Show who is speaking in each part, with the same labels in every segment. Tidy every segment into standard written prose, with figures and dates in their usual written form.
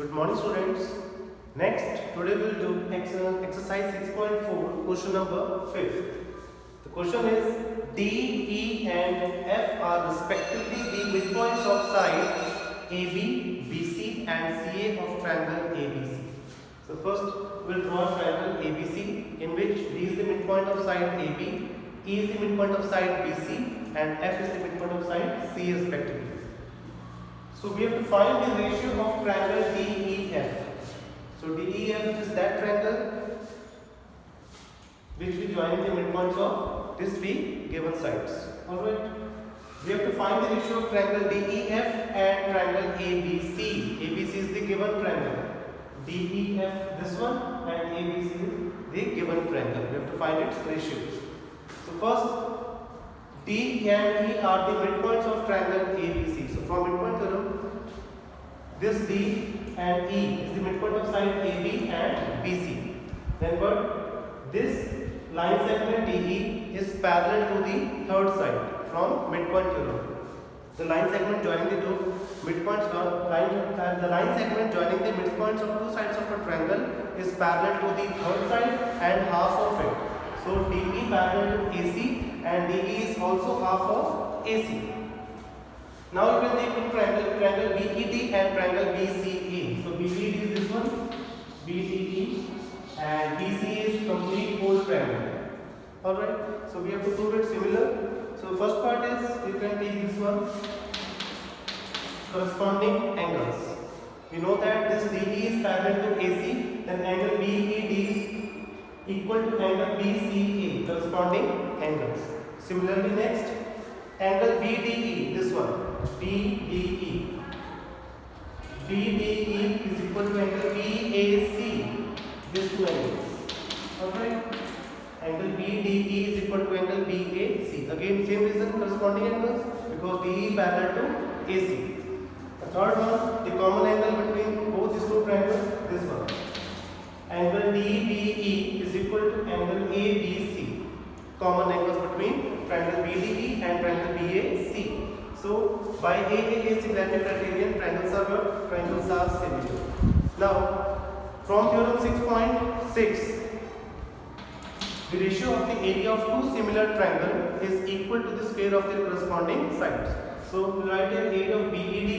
Speaker 1: Good morning, students. Next, today we will do exercise 6.4, question number 5. The question is D, E and F are respectively the midpoints of side AB, BC and CA of triangle ABC. So first we will draw a triangle ABC in which D is the midpoint of side AB, E is the midpoint of side BC and F is the midpoint of side C respectively. So we have to find the ratio of triangle DEF. So DEF is that triangle which we join the midpoints of these three given sides. Alright. We have to find the ratio of triangle DEF and triangle ABC. ABC is the given triangle. DEF this one and ABC is the given triangle. We have to find its ratios. So first D and E are the midpoints of triangle ABC. So from midpoint theorem, this D and E is the midpoint of side AB and BC. Then what? This line segment DE is parallel to the third side from midpoint theorem. The line segment joining the two midpoints the line segment joining the midpoints of two sides of a triangle is parallel to the third side and half of it. So DE parallel to AC and DE is also half of AC. Now you can take triangle BED and triangle BCE. So BED is this one, BDE, and BCE is complete whole triangle. Alright, so we have to prove it similar. So first part is you can take this one, corresponding angles. We know that this DE is parallel to AC, then angle BED is equal to angle BCA, corresponding angles. Similarly, next angle BDE, this one, BDE. BDE is equal to angle BAC, these two angles. Alright, angle BDE is equal to angle BAC. Again, same reason, corresponding angles, because DE parallel to AC. The third one, the common angle between both these two triangles, this one. Angle DBE is equal to angle ABC. Common angles between triangle BDE and triangle BAC. So by AAA similarity criterion, triangles are similar. Now from theorem 6.6, the ratio of the area of two similar triangles is equal to the square of their corresponding sides. So we write here area of BED,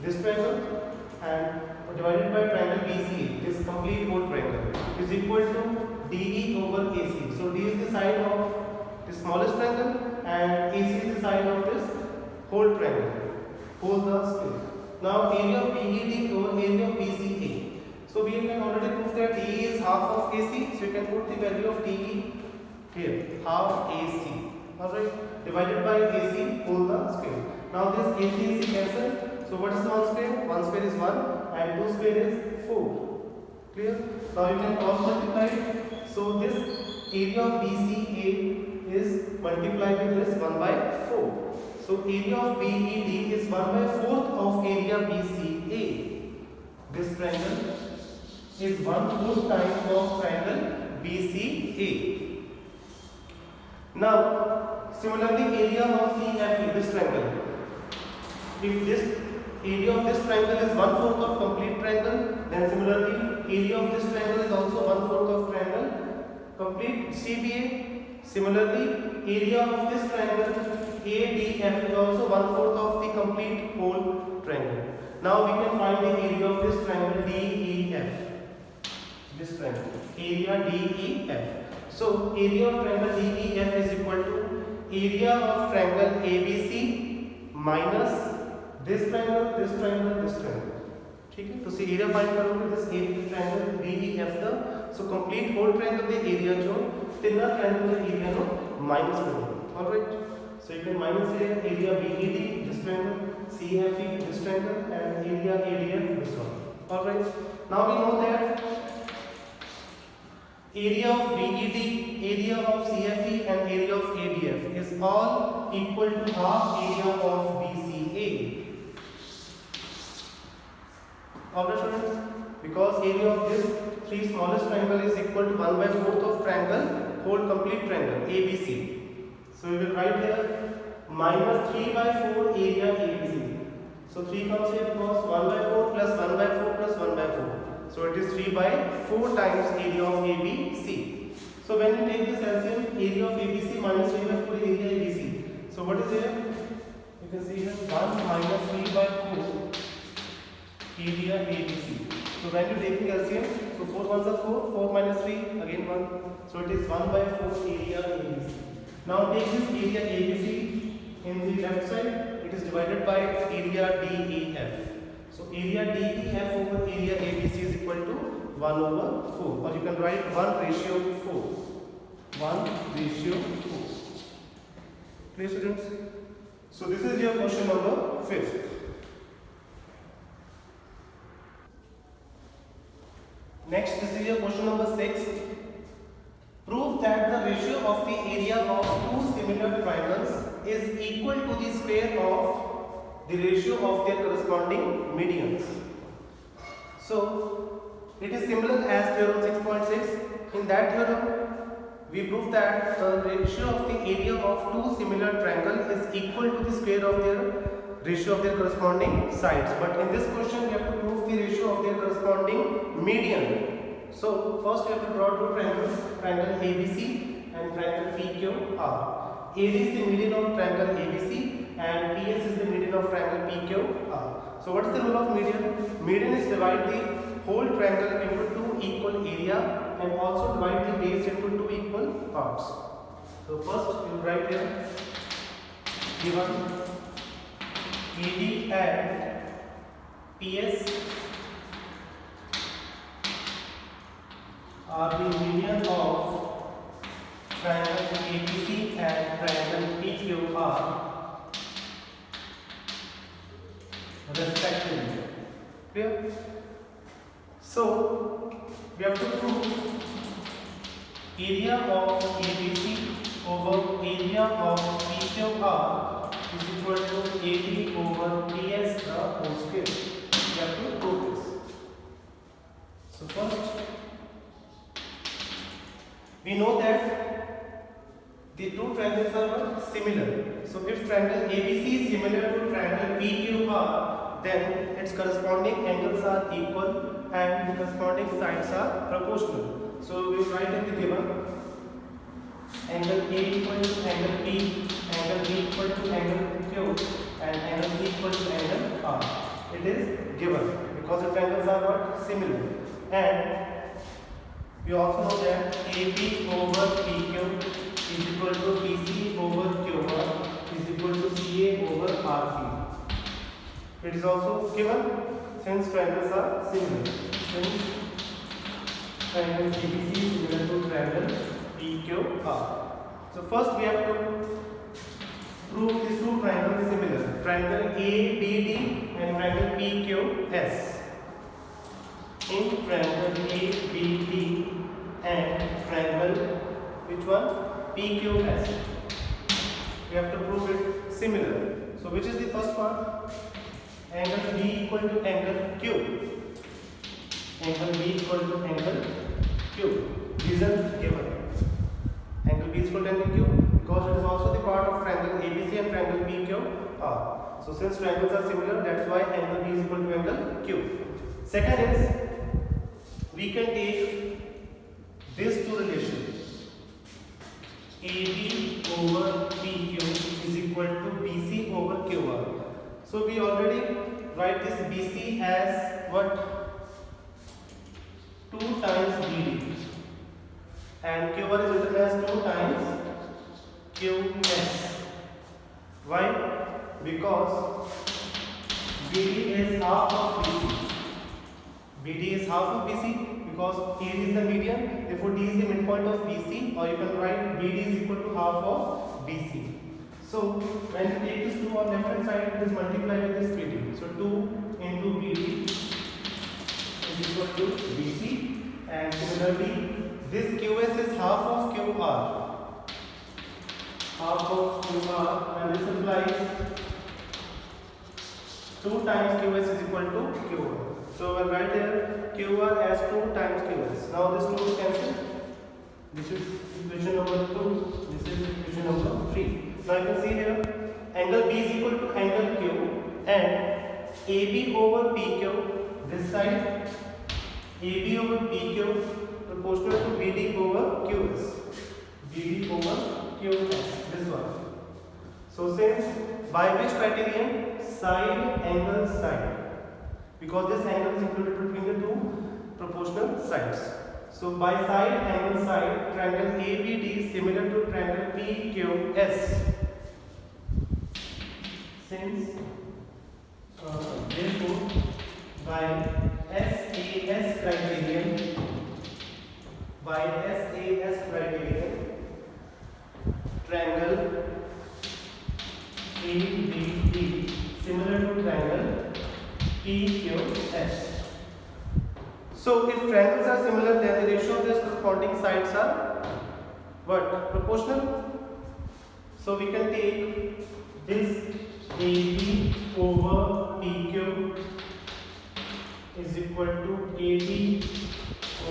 Speaker 1: this triangle, and divided by triangle BCE, this complete whole triangle, is equal to DE over AC. So D is the side of the smallest triangle and AC is the side of this whole triangle. Hold the scale. Now area of BED over area of BCA. So we can already prove that DE is half of AC. So you can put the value of DE here, half AC. Alright, divided by AC, hold the scale. Now this AC is cancelled. So what is the 1 square? 1 square is 1 and 2 square is 4. Clear? Now you can cross multiply. So this area of BCA is multiplied with this 1 by 4. So area of BED is 1 by 4th of area BCA. This triangle is 1/4 times of triangle BCA. Now similarly area of CFE, this triangle. If this area of this triangle is 1/4 of complete triangle, then similarly area of this triangle is also 1/4 of triangle complete CBA. Similarly, area of this triangle ADF is also 1/4 of the complete whole triangle. Now we can find the area of this triangle DEF. This triangle, area DEF. So area of triangle DEF is equal to area of triangle ABC minus this triangle, this triangle, this triangle. ठीक है, तो से area find करोगे this area triangle DEF का. So complete whole triangle दे area जो तीनों triangle दे area no minus करोगे. Alright, so you can minus here area BED, this triangle, CFE, this triangle, and area ADF, this one. Alright, now we know that area of BED, area of CFE and area of ADF is all equal to half area of BCA. Alright students, because area of this three smallest triangle is equal to 1 by 4th of triangle, whole complete triangle ABC. So we will write here minus 3 by 4 area ABC. So 3 comes here because 1 by 4 plus 1 by 4 plus 1 So it is 3 by 4 times area of ABC. So when we take this LCM, area of ABC minus 3 by 4 area ABC. So what is here? You can see here 1 minus 3 by 4 area ABC. So when you take the LCM, so 4 ones are 4, 4 minus 3, again 1. So it is 1 by 4 area ABC. Now take this area ABC in the left side, it is divided by area DEF. So area DEF over area ABC is equal to 1 over 4, or you can write 1 ratio 4. 1 ratio 4. Clear, students? So this is your question number 5th. Next, this is your question number 6th. Prove that the ratio of the area of two similar triangles is equal to the square of the ratio of their corresponding medians. So it is similar as theorem 6.6. In that theorem, we prove that the ratio of the area of two similar triangles is equal to the square of their ratio of their corresponding sides. But in this question, we have to prove the ratio of their corresponding median. So first we have to draw two triangles, triangle ABC and triangle PQR. AD is the median of triangle ABC and PS is the median of triangle PQR. So what is the rule of median? Median is divide the whole triangle into two equal area and also divide the base into two equal parts. So first you write here given AD and PS are the median of triangle ABC and triangle PQR respectively. Clear? So we have to prove area of ABC over area of PQR is equal to AD over PS the whole square. We have to prove this. So first, we know that the two triangles are similar. So if triangle ABC is similar to triangle PQR, then its corresponding angles are equal and the corresponding sides are proportional. So we write in the given angle A equal to angle P, angle B equal to angle Q, and angle C equal to angle R. It is given because the triangles are what? Similar. And we also know that AB over PQ is equal to BC over QR is equal to CA over RP. It is also given since triangles are similar. Since triangle ABC is similar to triangle PQR. So first we have to prove these two triangles similar. Triangle ABD and triangle PQS. In triangle ABD and triangle which one? PQS. We have to prove it similar. So which is the first part? Angle B equal to angle Q. Angle B equal to angle Q. Reason given. Angle B is equal to angle Q because it is also the part of triangle ABC and triangle PQR. So since triangles are similar, that's why angle B is equal to angle Q. Second is, we can take these two relations. AB over PQ is equal to BC over QR. So we already write this BC as what? 2 times BD. And QR is written as 2 times QS. Why? Because BD is half of BC. BD is half of BC because A is the median, therefore D is the midpoint of BC, or you can write BD is equal to half of BC. So when you take this 2 on left hand side, it is multiplied with this BD. So 2 into BD is equal to BC, and similarly this QS is half of QR. Half of QR, and this implies 2 times QS is equal to QR. So we'll write here QR as 2 times QS. Now this 2 is cancelled. This is equation number 2. This is equation number 3. Now you can see here angle B is equal to angle Q, and AB over PQ, this side AB over PQ proportional to BD over QS. BD over QS. This one. So since by which criterion? Side angle side. Because this angle is included between the two proportional sides. So by side angle side, triangle ABD is similar to triangle PQS. Since therefore by SAS criterion, triangle ABD similar to triangle PQS. So if triangles are similar, then the ratio of their corresponding sides are what? Proportional. So we can take this AB over PQ is equal to AB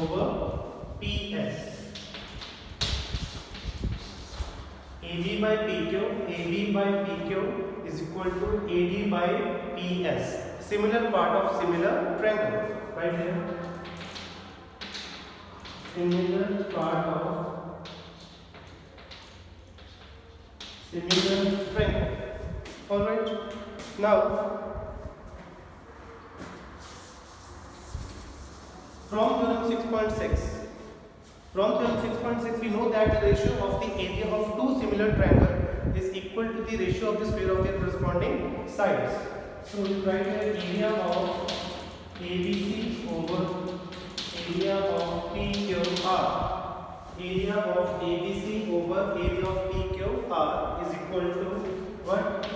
Speaker 1: over PS. AB by PQ is equal to AD by PS. Similar part of similar triangle. Right here. Similar part of similar triangle. Alright. Now, from theorem 6.6, we know that the ratio of the area of two similar triangles is equal to the ratio of the square of their corresponding sides. So we write the area of ABC over area of PQR. Area of ABC over area of PQR is equal to what?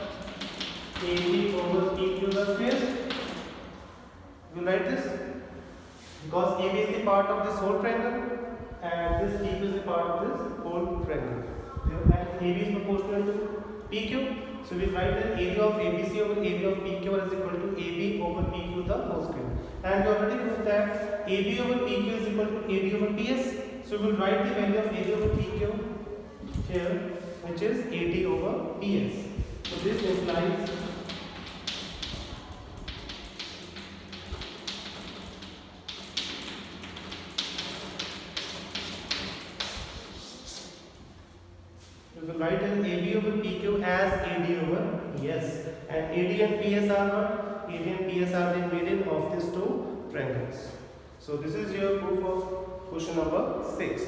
Speaker 1: AB over PQ the square. You write this because AB is the part of this whole triangle and this PQ is the part of this whole triangle. And AB is proportional to PQ. So we write the area of ABC over area of PQ is equal to AB over PQ the whole square. And we already proved that AB over PQ is equal to AB over PS. So we will write the value of area over PQ here, which is AD over PS. So this implies we will write an AB over PQ as AD over PS. And AD and PS are what? AD and PS are the median of these two triangles. So this is your proof of question number 6.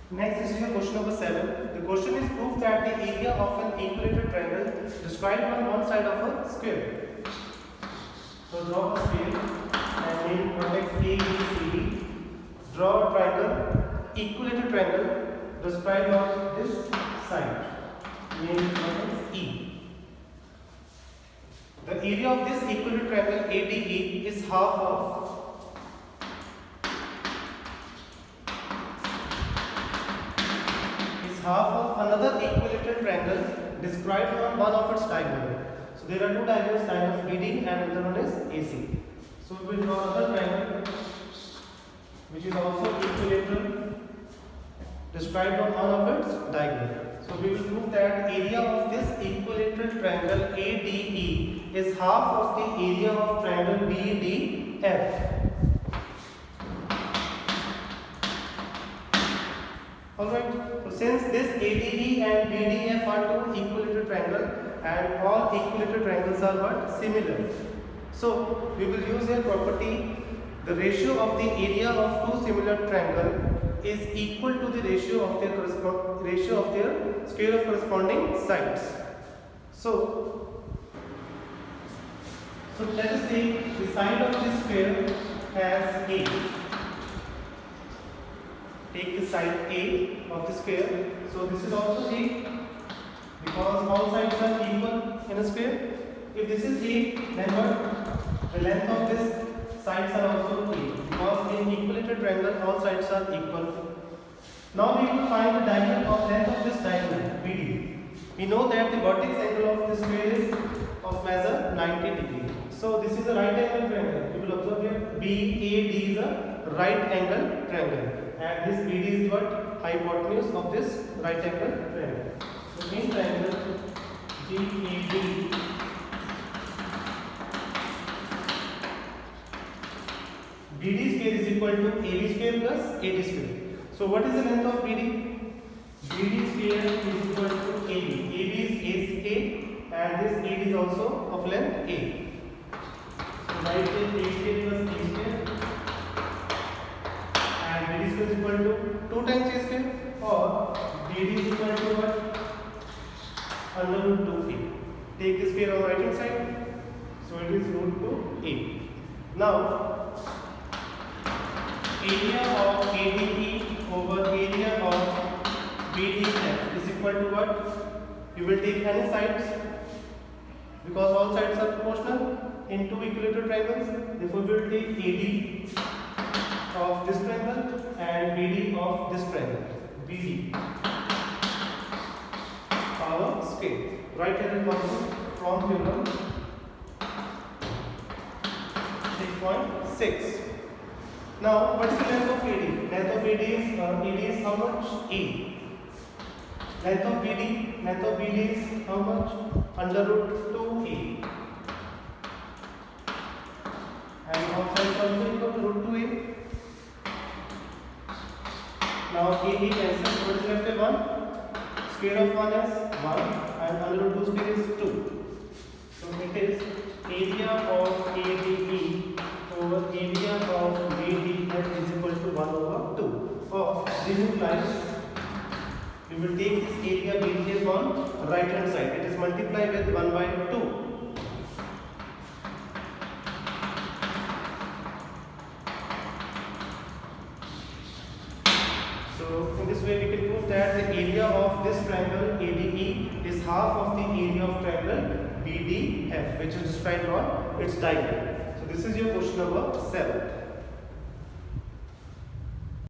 Speaker 1: Next is your question number 7. The question is proof that the area of an equilateral triangle described on one side of a square. So draw a sphere and name vertex ABCD. Draw a triangle, equilateral triangle described on this side. Name vertex E. The area of this equilateral triangle ADE is half of another equilateral triangle described on one of its diagonal. So there are two diagonals, diagonal BD and another one is AC. So we will draw another triangle which is also equilateral described on one of its diagonal. So we will prove that area of this equilateral triangle ADE is half of the area of triangle BDF. Alright, so since this ADE and BDF are two equilateral triangles and all equilateral triangles are what? Similar. So we will use a property, the ratio of the area of two similar triangles is equal to the ratio of their square of corresponding sides. So let us take the side of this square as A. Take the side A of the square. So this is also A because all sides are equal in a square. If this is A, then what? The length of this sides are also A because in equilateral triangle all sides are equal. Now we will find the diagonal of length of this diagonal BD. We know that the vertex angle of this square is of measure 90 degree. So this is a right angle triangle. You will observe here BAD is a right angle triangle and this BD is what? Hypotenuse of this right angle triangle. So in triangle GAD BD square is equal to AB square plus AD square. So what is the length of BD? BD square is equal to AB. AB is A and this AD is also of length A. So write it A square plus A square and BD square is equal to 2 times A square, or BD is equal to what? Under root 2A. Take the square on the right hand side. So it is root 2A. Now area of ADE over area of BDF is equal to what? You will take any sides because all sides are proportional in two equilateral triangles. Therefore, we will take AD of this triangle and BD of this triangle. BD power square. Right hand possible from theorem 6.6. Now, what is the length of AD? Length of AD is how much? A. Length of BD is how much? Under root 2A. And outside also equal to root 2A. Now, AD cancels. What is left? 1. Square of 1 is 1 and under root 2 square is 2. So, it is area of ADE over area of BDF is equal to 1 over 2. Or this implies we will take this area BDF on right hand side. It is multiplied with 1 by 2. So in this way we can prove that the area of this triangle ADE is half of the area of triangle BDF, which is described on its diagram. So this is your question number 7.